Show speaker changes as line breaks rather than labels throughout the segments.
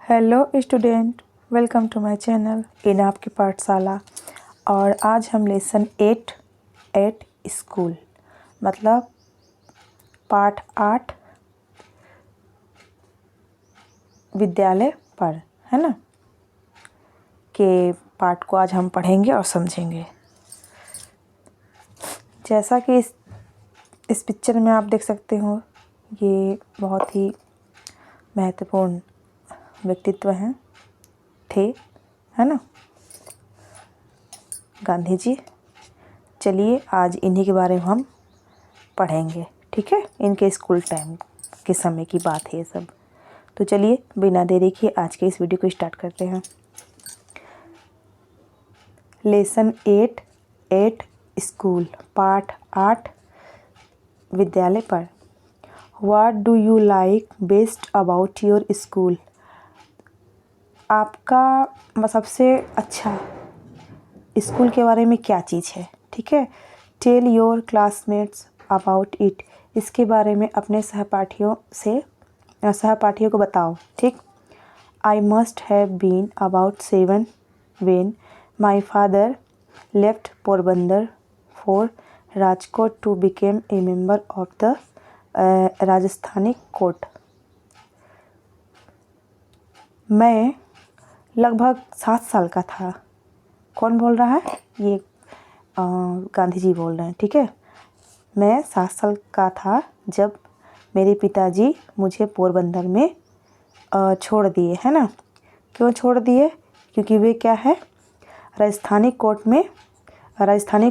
Hello student, welcome to my channel in Aapki Pathshala. और आज हम लेसन 8 एट स्कूल मतलब पाठ 8 विद्यालय पर, है ना, के पाठ को आज हम पढ़ेंगे और समझेंगे। जैसा कि इस पिक्चर में आप देख सकते हो, ये बहुत ही महत्वपूर्ण व्यक्तित्व हैं थे, है ना, गांधी जी। चलिए आज इन्हीं के बारे में हम पढ़ेंगे, ठीक है। इनके स्कूल टाइम के समय की बात है ये सब। तो चलिए बिना देरी किए आज के इस वीडियो को स्टार्ट करते हैं। लेसन 8 एट स्कूल पाठ 8 विद्यालय पर। What do you like best about your school. आपका सबसे अच्छा स्कूल के बारे में क्या चीज़ है, ठीक है। Tell your classmates about it. इसके बारे में अपने सहपाठियों को बताओ, ठीक। I must have been about 7 when my father left Porbandar for Rajkot to become a member of the Rajasthani court. मैं लगभग 7 साल का था। कौन बोल रहा है? ये गांधी जी बोल रहे हैं, ठीक है। मैं 7 साल का था जब मेरे पिताजी मुझे पोरबंदर में छोड़ दिए, है ना। क्यों छोड़ दिए? क्योंकि वे क्या है, राजस्थानी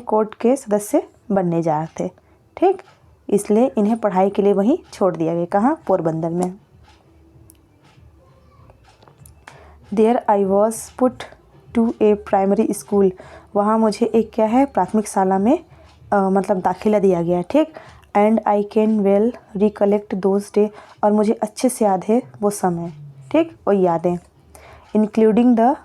कोर्ट के सदस्य बनने जा रहे थे, ठीक। इसलिए इन्हें पढ़ाई के लिए वहीं छोड़ दिया गया। कहाँ? पोरबंदर में। There I was put to a primary school. वहाँ मुझे एक क्या है, प्राथमिक शाला में मतलब दाखिला दिया गया, ठीक। And I can well recollect those day. और मुझे अच्छे से याद है वो समय, ठीक, वो यादें। Including the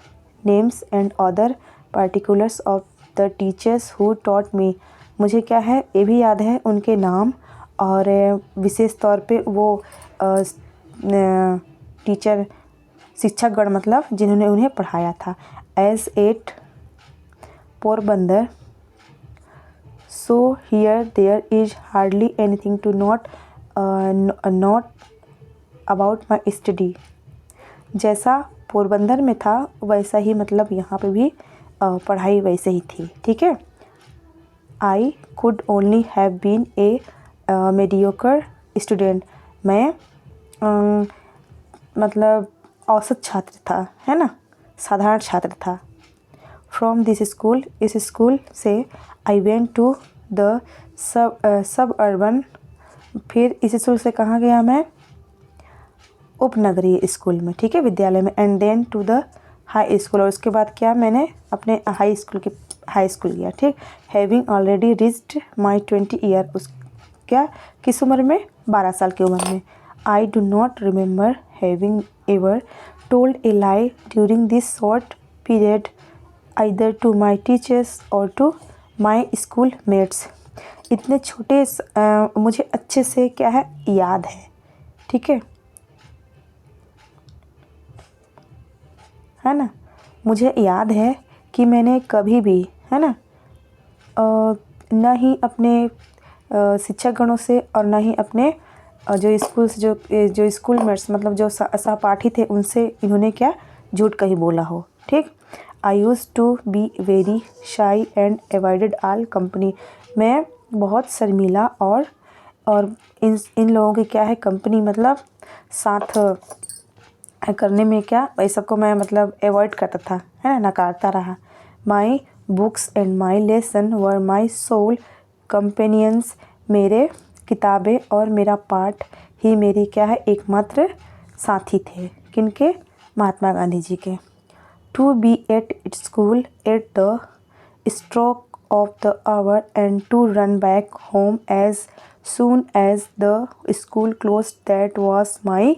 names and other particulars of the teachers who taught me. मुझे क्या है, ये भी याद है उनके नाम और विशेष तौर पे वो टीचर, शिक्षकगण मतलब जिन्होंने उन्हें पढ़ाया था। As at Porbandar so here there is hardly anything to not about my study. जैसा पोरबंदर में था वैसा ही मतलब यहाँ पे भी पढ़ाई वैसे ही थी, ठीक है। I could only have been a mediocre student. मैं मतलब औसत छात्र था, है ना, साधारण छात्र था। फ्रॉम दिस स्कूल, इस स्कूल से I went to the suburban. फिर इस स्कूल से कहाँ गया मैं? उपनगरीय स्कूल में, ठीक है, विद्यालय में। And then to the high school. और उसके बाद क्या, मैंने अपने हाई स्कूल गया, ठीक। हैविंग ऑलरेडी रिच्ड माई 20 ईयर। उस क्या, किस उम्र में? 12 साल की उम्र में। I do not remember having ever told a lie during this short period either to my teachers और टू माई स्कूल मेट्स। इतने छोटे मुझे अच्छे से क्या है, याद है, ठीक है ना। मुझे याद है कि मैंने कभी भी, है ना, न ही अपने शिक्षकगणों से और न ही अपने जो स्कूल से जो स्कूल मेट्स मतलब जो सहपाठी थे उनसे इन्होंने क्या, झूठ कहीं बोला हो, ठीक। I used to be very shy and avoided all company. मैं बहुत शर्मीला और इन लोगों की क्या है, कंपनी मतलब साथ करने में क्या, वही सबको मैं मतलब अवॉइड करता था, है ना, नकारता रहा। My books and my lesson were my sole companions. मेरे किताबें और मेरा पाठ ही मेरी क्या है, एकमात्र साथी थे। किनके? महात्मा गांधी जी के। To be at school at the stroke of the hour and to run back home as soon as the school closed, that was my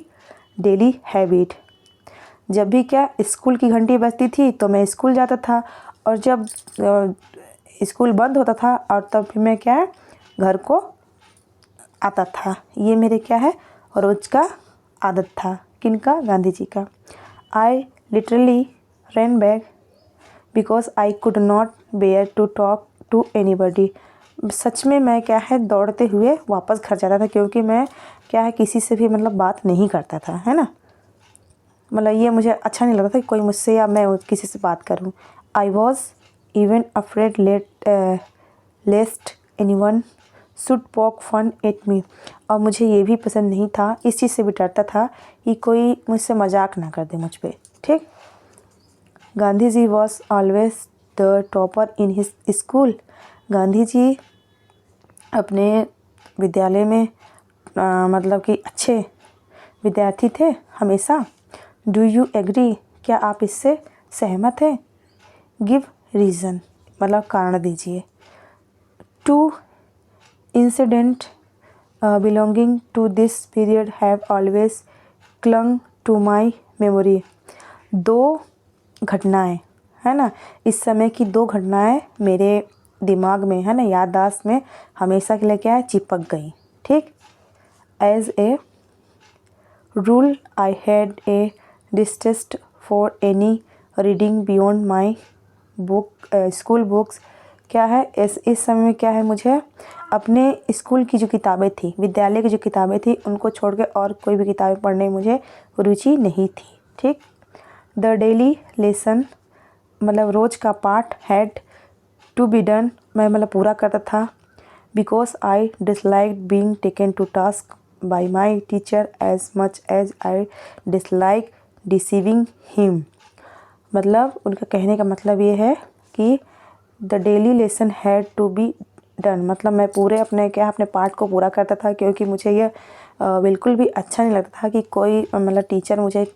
daily habit। जब भी क्या, स्कूल की घंटी बजती थी तो मैं स्कूल जाता था, और जब स्कूल बंद होता था और तब फिर मैं क्या है, घर को आता था। ये मेरे क्या है, रोज का आदत था। किनका? गांधी जी का। I literally run back because I could not bear to talk to anybody. सच में मैं क्या है दौड़ते हुए वापस घर जाता था, क्योंकि मैं क्या है किसी से भी मतलब बात नहीं करता था, है ना। मतलब ये मुझे अच्छा नहीं लगता था कि कोई मुझसे या मैं किसी से बात करूं। I was even afraid lest anyone should poke fun at me. और मुझे ये भी पसंद नहीं था, इस चीज़ से भी डरता था कि कोई मुझसे मजाक ना कर दे मुझ पर, ठीक। Gandhi ji was always the topper in his school. Gandhi ji अपने विद्यालय में मतलब कि अच्छे विद्यार्थी थे हमेशा। डू यू एग्री, क्या आप इससे सहमत हैं। गिव रीज़न, मतलब कारण दीजिए। Two incident belonging to this period have always clung to my memory. दो घटनाएं, है ना, इस समय की दो घटनाएं मेरे दिमाग में, है ना, याददाश्त में हमेशा के लिए क्या है चिपक गई, ठीक। As a rule I had a distaste for any reading beyond my book school books. क्या है इस समय में क्या है मुझे अपने स्कूल की जो किताबें थी, विद्यालय की जो किताबें थी, उनको छोड़ के और कोई भी किताबें पढ़ने में मुझे रुचि नहीं थी, ठीक। द डेली लेसन, मतलब रोज़ का पाठ, हैड टू बी डन, मैं मतलब पूरा करता था। Because I dislike being taken to task by my teacher as much as I dislike deceiving him. मतलब उनका कहने का मतलब ये है कि the daily lesson had to be done, मतलब मैं पूरे अपने पाठ को पूरा करता था, क्योंकि मुझे ये बिल्कुल भी अच्छा नहीं लगता था कि कोई मतलब टीचर मुझे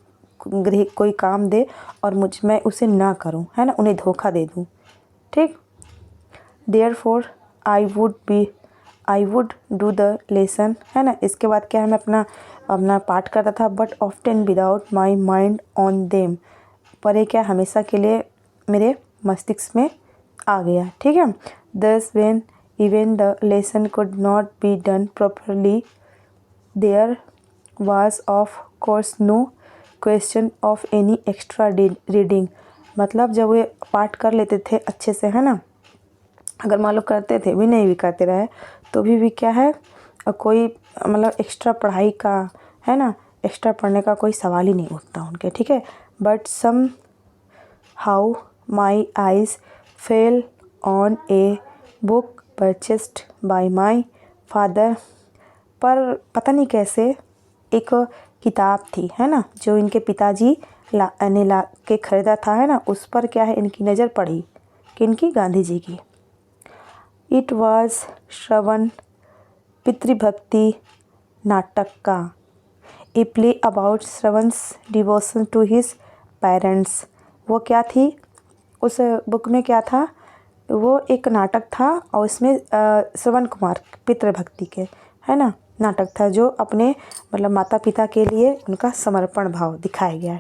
कोई काम दे और मैं उसे ना करूं, है ना, उन्हें धोखा दे दूं, ठीक। Therefore I would do the lesson, है ना। इसके बाद क्या है मैं अपना पाठ करता था, but often without my mind on them, पर ये क्या हमेशा के लिए मेरे मस्तिष्क में आ गया, ठीक है। Thus when even the lesson could not be done properly there was of course no question of any extra reading. मतलब जब वे पाठ कर लेते थे अच्छे से, है ना, अगर मान लो करते थे भी नहीं भी करते रहे तो भी क्या है कोई मतलब एक्स्ट्रा पढ़ाई का, है ना, एक्स्ट्रा पढ़ने का कोई सवाल ही नहीं उठता उनके, ठीक है। But somehow my eyes fell on a book purchased by my father. पर पता नहीं कैसे एक किताब थी, है ना, जो इनके पिताजी ला के ख़रीदा था, है ना, उस पर क्या है इनकी नज़र पड़ी, किनकी, गांधी जी की। इट वाज श्रवण पितृभक्ति नाटक का, a play about Shravan's devotion to his parents. वो क्या थी उस बुक में, क्या था वो एक नाटक था और उसमें श्रवण कुमार पितृभक्ति के, है ना, नाटक था जो अपने मतलब माता पिता के लिए उनका समर्पण भाव दिखाया गया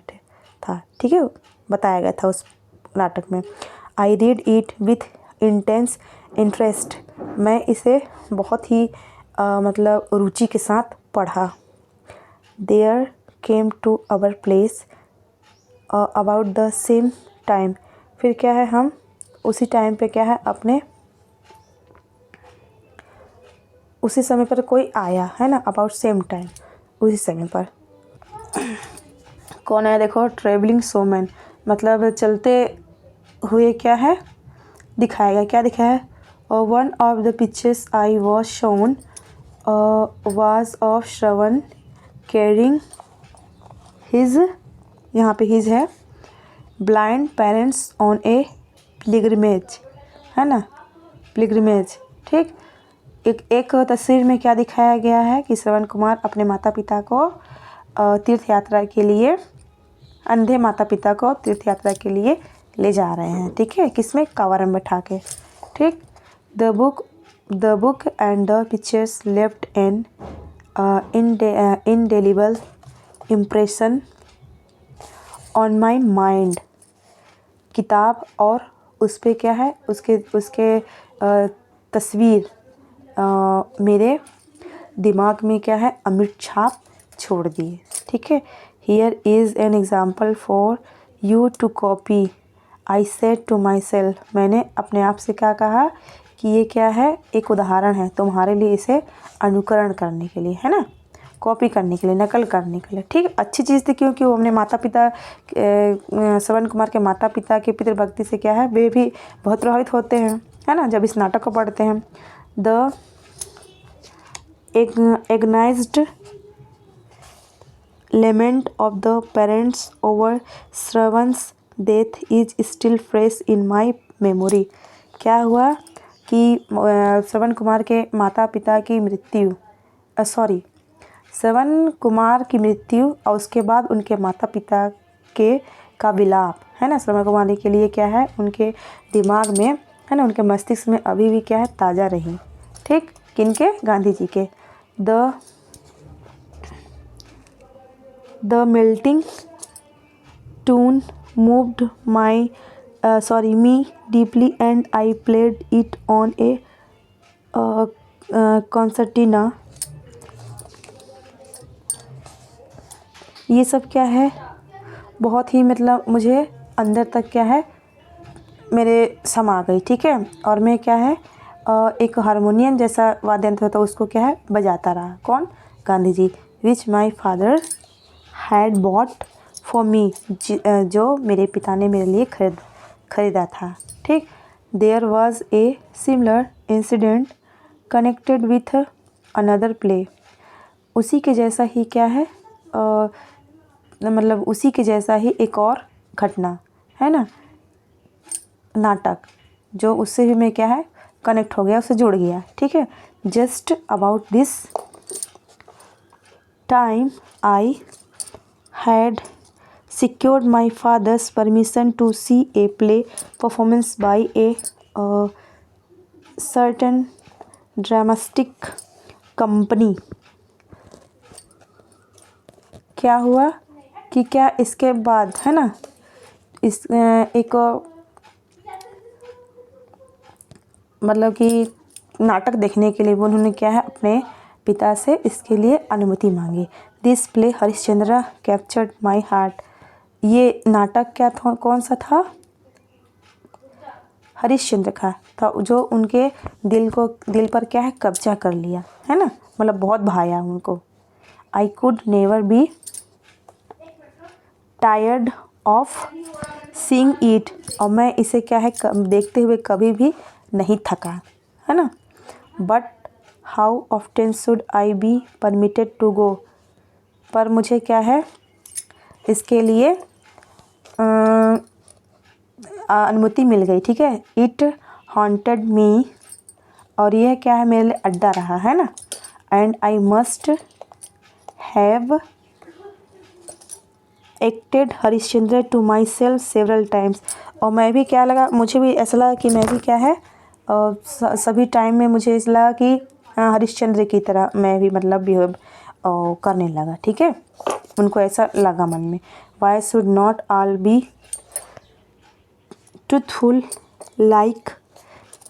था, ठीक है, बताया गया था उस नाटक में। I read it with intense interest, मैं इसे बहुत ही मतलब रुचि के साथ पढ़ा। There came to our place about the same time, फिर क्या है हम उसी टाइम पे क्या है अपने उसी समय पर कोई आया, है ना, अबाउट सेम टाइम, उसी समय पर कौन आया देखो, ट्रेवलिंग शोमैन, मतलब चलते हुए क्या है दिखाएगा, क्या दिखाया है। One of the pictures I was shown was of Shravan carrying his, यहाँ पे हिज है, blind parents on A pilgrimage, है ना, पिलग्रिमेज, ठीक। एक तस्वीर में क्या दिखाया गया है कि श्रवण कुमार अपने माता पिता को तीर्थ यात्रा के लिए, अंधे माता पिता को तीर्थ यात्रा के लिए ले जा रहे हैं, ठीक है, किसमें, कांवड़ में बैठा के, ठीक। The book and the pictures left N indelible impression on my mind. किताब और उस पर क्या है उसके तस्वीर मेरे दिमाग में क्या है अमिट छाप छोड़ दिए, ठीक है। Here is an example for you to copy. I said to myself, मैंने अपने आप से क्या कहा कि ये क्या है, एक उदाहरण है तुम्हारे लिए, इसे अनुकरण करने के लिए, है ना, कॉपी करने के लिए, नकल करने के लिए। ठीक, अच्छी चीज़ थी, क्योंकि वो अपने माता पिता श्रवण कुमार के माता पिता के पितृभक्ति से क्या है, वे भी बहुत प्रभावित होते हैं, है ना, जब इस नाटक को पढ़ते हैं। The agonized lament of the parents over Shravan's death is still fresh in my memory। क्या हुआ कि श्रवण कुमार के माता पिता की मृत्यु, श्रवण कुमार की मृत्यु और उसके बाद उनके माता पिता के का विलाप, है ना, श्रवण कुमार के लिए क्या है, उनके दिमाग में, है ना, उनके मस्तिष्क में अभी भी क्या है, ताज़ा रही। ठीक, किनके, गांधी जी के। The melting tune moved me deeply, and I played it on a concertina। ये सब क्या है, बहुत ही मतलब मुझे अंदर तक क्या है, मेरे समा गई। ठीक है, और मैं क्या है, एक हारमोनियम जैसा वाद्य यंत्र होता है, उसको क्या है, बजाता रहा। कौन, Gandhi ji. Which my father had bought for me, जो मेरे पिता ने मेरे लिए खरीदा था। ठीक, there was a similar incident connected with another play. उसी के जैसा ही क्या है, मतलब उसी के जैसा ही एक और घटना, है ना, नाटक, जो उससे भी मैं क्या है, कनेक्ट हो गया, उससे जुड़ गया। ठीक है, just about this time I had secured my father's permission to see a play performance by a certain dramatic company। क्या हुआ कि क्या इसके बाद, है ना, इस एक मतलब कि नाटक देखने के लिए वो उन्होंने क्या है, अपने पिता से इसके लिए अनुमति मांगी। This play Harishchandra captured my heart. ये नाटक क्या था, कौन सा था, हरिश्चंद्र का था, जो उनके दिल पर क्या है, कब्जा कर लिया, है ना, मतलब बहुत भाया उनको। I could never be tired of seeing it, और मैं इसे क्या है, देखते हुए कभी भी नहीं थका, है ना। But how often should I be permitted to go, पर मुझे क्या है, इसके लिए अनुमति मिल गई। ठीक है, इट हॉन्टेड मी, और यह क्या है, मेरे लिए अड्डा रहा, है ना। And I must have acted Harishchandra to myself several times, और मैं भी क्या लगा, मुझे भी ऐसा लगा कि मैं भी क्या है, सभी टाइम में मुझे ऐसा लगा कि हरिश्चंद्र की तरह मैं भी मतलब बिहेव करने लगा। ठीक है, उनको ऐसा लगा मन में। Why should not all be truthful like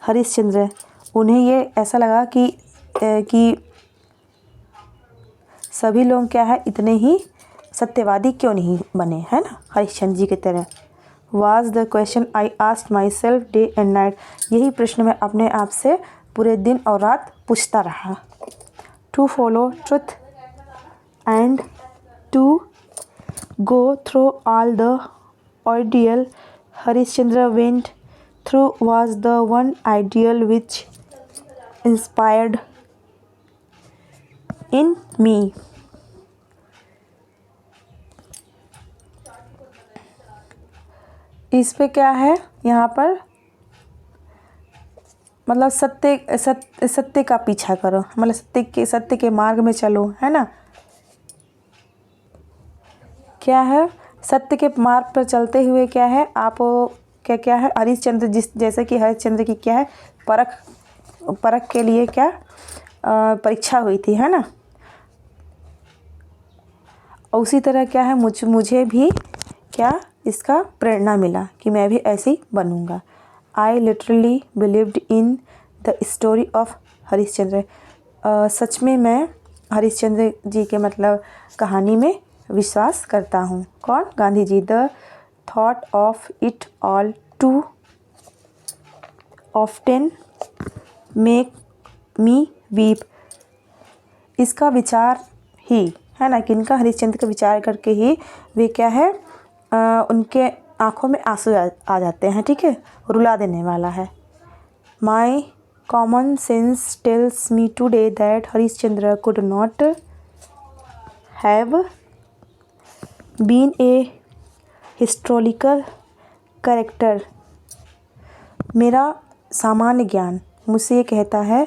Harishchandra, उन्हें ये ऐसा लगा कि सभी लोग क्या है, इतने ही सत्यवादी क्यों नहीं बने, है ना, हरिश्चंद्र जी की तरह। Was the question I asked my self day and night, यही प्रश्न मैं अपने आप से पूरे दिन और रात पूछता रहा। To follow truth and to go through all the ordeal Harishchandra went through was the one ideal which inspired in me। इस पे क्या है, यहाँ पर मतलब सत्य का पीछा करो, मतलब सत्य के मार्ग में चलो, है ना। क्या है, सत्य के मार्ग पर चलते हुए क्या है, आप क्या है, हरिश्चंद्र जैसे कि हरिश्चंद्र की क्या है, परख के लिए क्या परीक्षा हुई थी, है ना। उसी तरह क्या है, मुझे भी क्या इसका प्रेरणा मिला कि मैं भी ऐसी बनूंगा। I literally believed in the story of Harishchandra, सच में मैं हरिश्चंद्र जी के मतलब कहानी में विश्वास करता हूँ। कौन? Gandhi ji. The thought of it all too often make me weep. इसका विचार ही, है ना, किनका? हरिश्चंद्र का विचार करके ही वे क्या है, उनके आँखों में आंसू आ जाते हैं, ठीक है, रुला देने वाला है। My common sense tells me today that Harishchandra could not have been a historical character. मेरा सामान्य ज्ञान मुझसे ये कहता है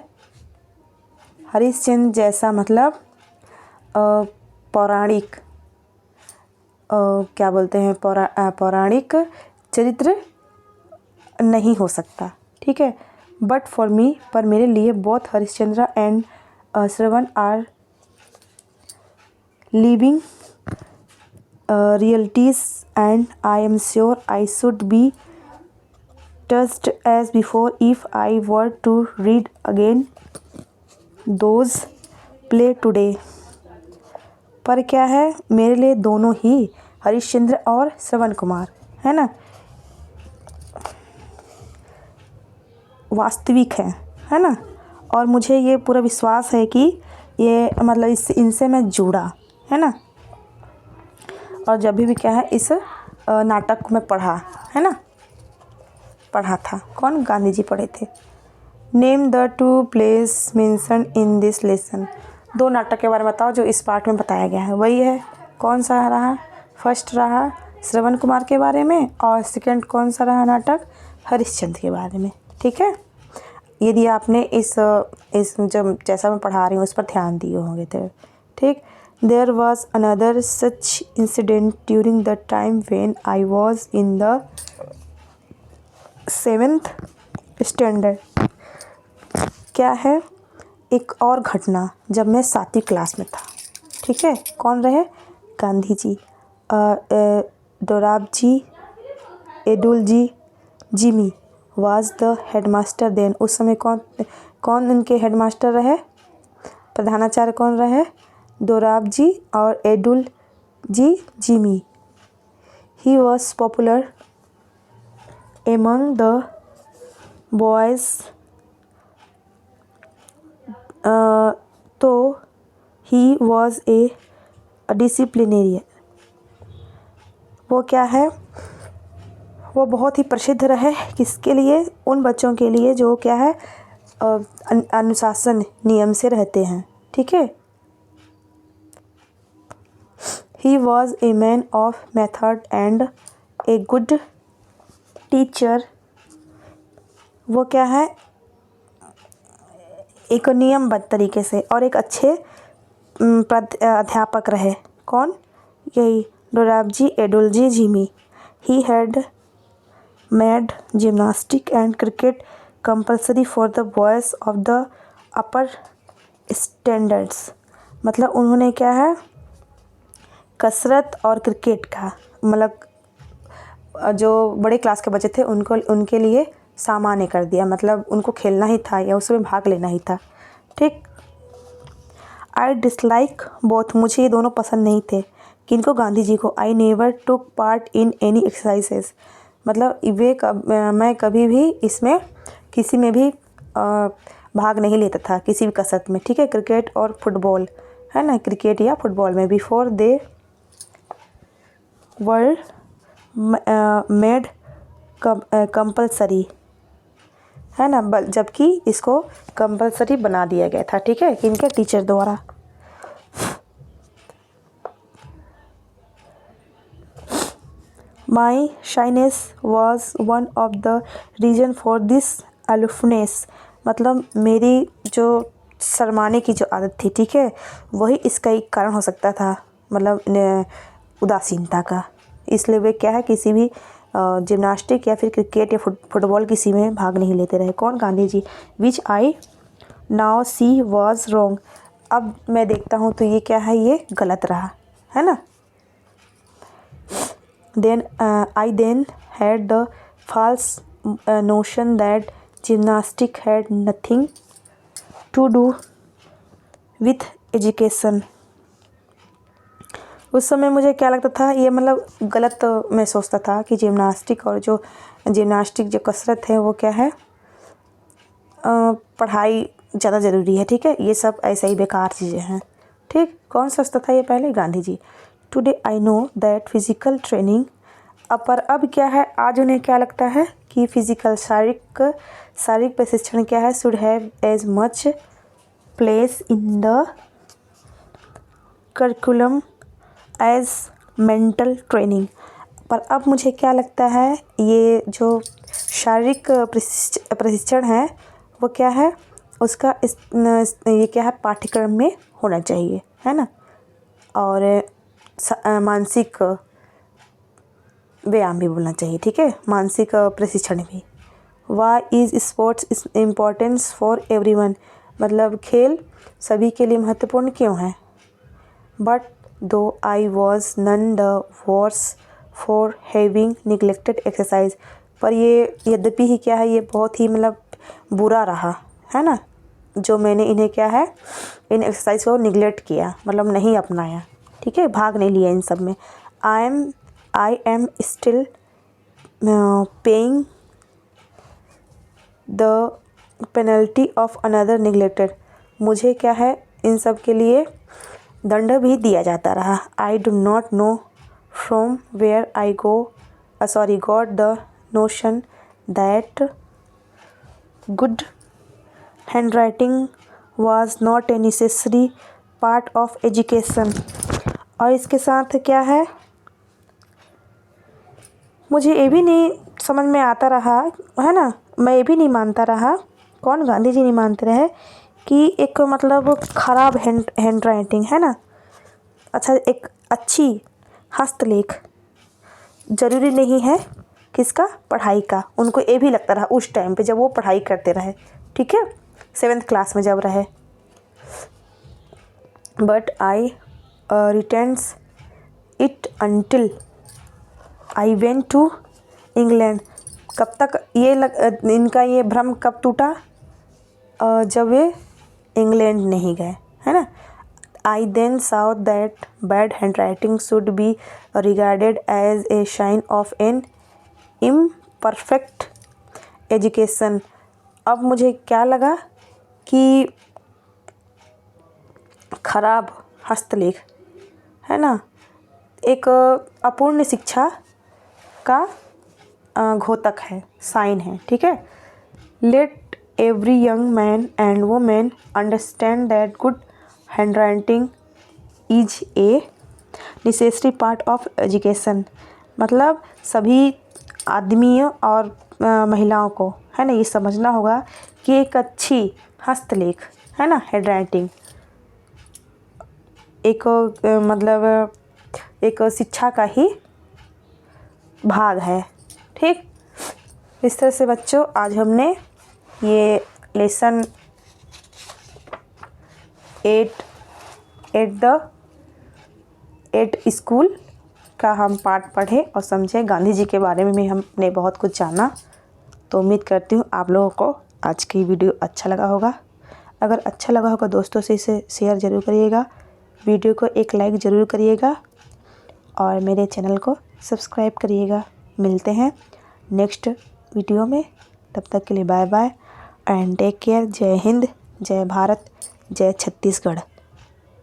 हरिश्चंद्र जैसा मतलब पौराणिक, क्या बोलते हैं, पौराणिक चरित्र नहीं हो सकता, ठीक है। बट फॉर मी, पर मेरे लिए both Harishchandra and Shravan are living realities and I am sure I should be touched as before if I were to read again those play today। पर क्या है, मेरे लिए दोनों ही, हरिश्चंद्र और श्रवण कुमार, है ना, वास्तविक है ना। और मुझे ये पूरा विश्वास है कि ये मतलब इनसे मैं जुड़ा, है ना। और जब भी क्या है, इस नाटक को मैं पढ़ा, है ना, पढ़ा था। कौन? गांधी जी पढ़े थे। Name the two place mention in this lesson. 2 नाटक के बारे में बताओ जो इस पार्ट में बताया गया है। वही है, कौन सा रहा? फर्स्ट रहा श्रवण कुमार के बारे में, और सेकंड कौन सा रहा नाटक? हरिश्चंद्र के बारे में, ठीक है। यदि आपने इस जब जैसा मैं पढ़ा रही हूँ उस पर ध्यान दिए होंगे थे, ठीक। There was another such incident during the time when I was in the 7th standard. क्या है? एक और घटना जब मैं 7वीं क्लास में था, ठीक है। कौन रहे? Gandhi ji, Dorabji, Edul ji, Jimmy was the headmaster then. उस समय कौन उनके हेडमास्टर रहे? प्रधानाचार्य कौन रहे? दोराब जी और Edul ji, Jimmy. He was popular among the boys. तो ही वॉज ए डिसिप्लिनेरियन। वो क्या है, वो बहुत ही प्रसिद्ध रहे किसके लिए? उन बच्चों के लिए जो क्या है, अनुशासन नियम से रहते हैं, ठीक है। He was a man of method and a good teacher. वो क्या है, एक नियमबद्ध तरीके से और एक अच्छे अध्यापक रहे। कौन? यही Dorab ji, Edul ji, Jimmy. He had made gymnastic and cricket compulsory for the boys of the upper standards. मतलब उन्होंने क्या है, कसरत और क्रिकेट का मतलब जो बड़े क्लास के बच्चे थे उनके लिए सामान्य कर दिया, मतलब उनको खेलना ही था या उसमें भाग लेना ही था, ठीक। I dislike both. मुझे ये दोनों पसंद नहीं थे। किनको? गांधी जी को। I never took part in any exercises. मतलब मैं कभी भी इसमें किसी में भी भाग नहीं लेता था, किसी भी कसरत में, ठीक है। क्रिकेट और फुटबॉल, है ना, क्रिकेट या फुटबॉल में। Before they were made compulsory, है ना, जबकि इसको कंपल्सरी बना दिया गया था, ठीक है, किनके? टीचर द्वारा। My shyness was one of the reason for this aloofness. मतलब मेरी जो शर्माने की जो आदत थी, ठीक है, वही इसका एक कारण हो सकता था, मतलब उदासीनता का। इसलिए वे क्या है, किसी भी जिम्नास्टिक या फिर क्रिकेट या फुटबॉल किसी में भाग नहीं लेते रहे। कौन? Gandhi ji. Which I now see was wrong. अब मैं देखता हूँ तो ये क्या है, ये गलत रहा, है ना। Then I then had the false notion that gymnastic had nothing to do with education. उस समय मुझे क्या लगता था, ये मतलब गलत मैं सोचता था कि जिम्नास्टिक और जो कसरत है वो क्या है, पढ़ाई ज़्यादा ज़रूरी है। ठीक है, ये सब ऐसे ही बेकार चीज़ें हैं। ठीक, कौन सोचता था ये पहले? Gandhi ji. Today I know that physical training, पर अब क्या है, आज उन्हें क्या लगता है कि फिज़िकल शारीरिक प्रशिक्षण क्या है, should have as much place in the curriculum as mental training. पर अब मुझे क्या लगता है, ये जो शारीरिक प्रशिक्षण है वो क्या है, उसका ये क्या है, पाठ्यक्रम में होना चाहिए, है ना। और मानसिक व्यायाम भी बोलना चाहिए। ठीक है, मानसिक प्रशिक्षण भी। Why is sports is importance for everyone, मतलब खेल सभी के लिए महत्वपूर्ण क्यों है। But though I was none the worse for having neglected exercise, पर ये यद्यपि ही क्या है, ये बहुत ही मतलब बुरा रहा, है ना, जो मैंने इन्हें क्या है, इन एक्सरसाइज को निगलेक्ट किया, मतलब नहीं अपनाया। ठीक है, भाग नहीं लिया इन सब में। I am still paying the penalty of another neglected, मुझे क्या है, इन सब के लिए दंड भी दिया जाता रहा। I do not know from where I got the notion that good handwriting was not a necessary part of education. और इसके साथ क्या है, मुझे ये भी नहीं समझ में आता रहा, है ना, मैं ये भी नहीं मानता रहा, कौन, गांधी जी नहीं मानते रहे कि एक मतलब ख़राब हैंड राइटिंग, है ना, अच्छा, एक अच्छी हस्तलेख ज़रूरी नहीं है किसका, पढ़ाई का। उनको ये भी लगता रहा उस टाइम पे जब वो पढ़ाई करते रहे। ठीक है, 7th क्लास में जब रहे। But I retains it until I went to England, कब तक ये इनका ये भ्रम कब टूटा, जब वे इंग्लैंड नहीं गए, है ना। I then saw that bad handwriting should be regarded as a sign of an imperfect education. अब मुझे क्या लगा कि खराब हस्तलेख, है ना, एक अपूर्ण शिक्षा का घोतक है, साइन है। ठीक है, let every young man and women understand that good handwriting is a necessary part of education, मतलब सभी आदमियों और महिलाओं को, है ना, ये समझना होगा कि एक अच्छी हस्तलेख, है ना, हैंड राइटिंग एक मतलब एक शिक्षा का ही भाग है। ठीक, इस तरह से बच्चों आज हमने ये लेसन 8 स्कूल का हम पाठ पढ़े और समझे, गांधी जी के बारे में भी हमने बहुत कुछ जाना। तो उम्मीद करती हूँ आप लोगों को आज की वीडियो अच्छा लगा होगा। अगर अच्छा लगा होगा दोस्तों से इसे शेयर ज़रूर करिएगा, वीडियो को एक लाइक ज़रूर करिएगा और मेरे चैनल को सब्सक्राइब करिएगा। मिलते हैं नेक्स्ट वीडियो में, तब तक के लिए bye bye and take care. जय हिंद, जय भारत, जय छत्तीसगढ़।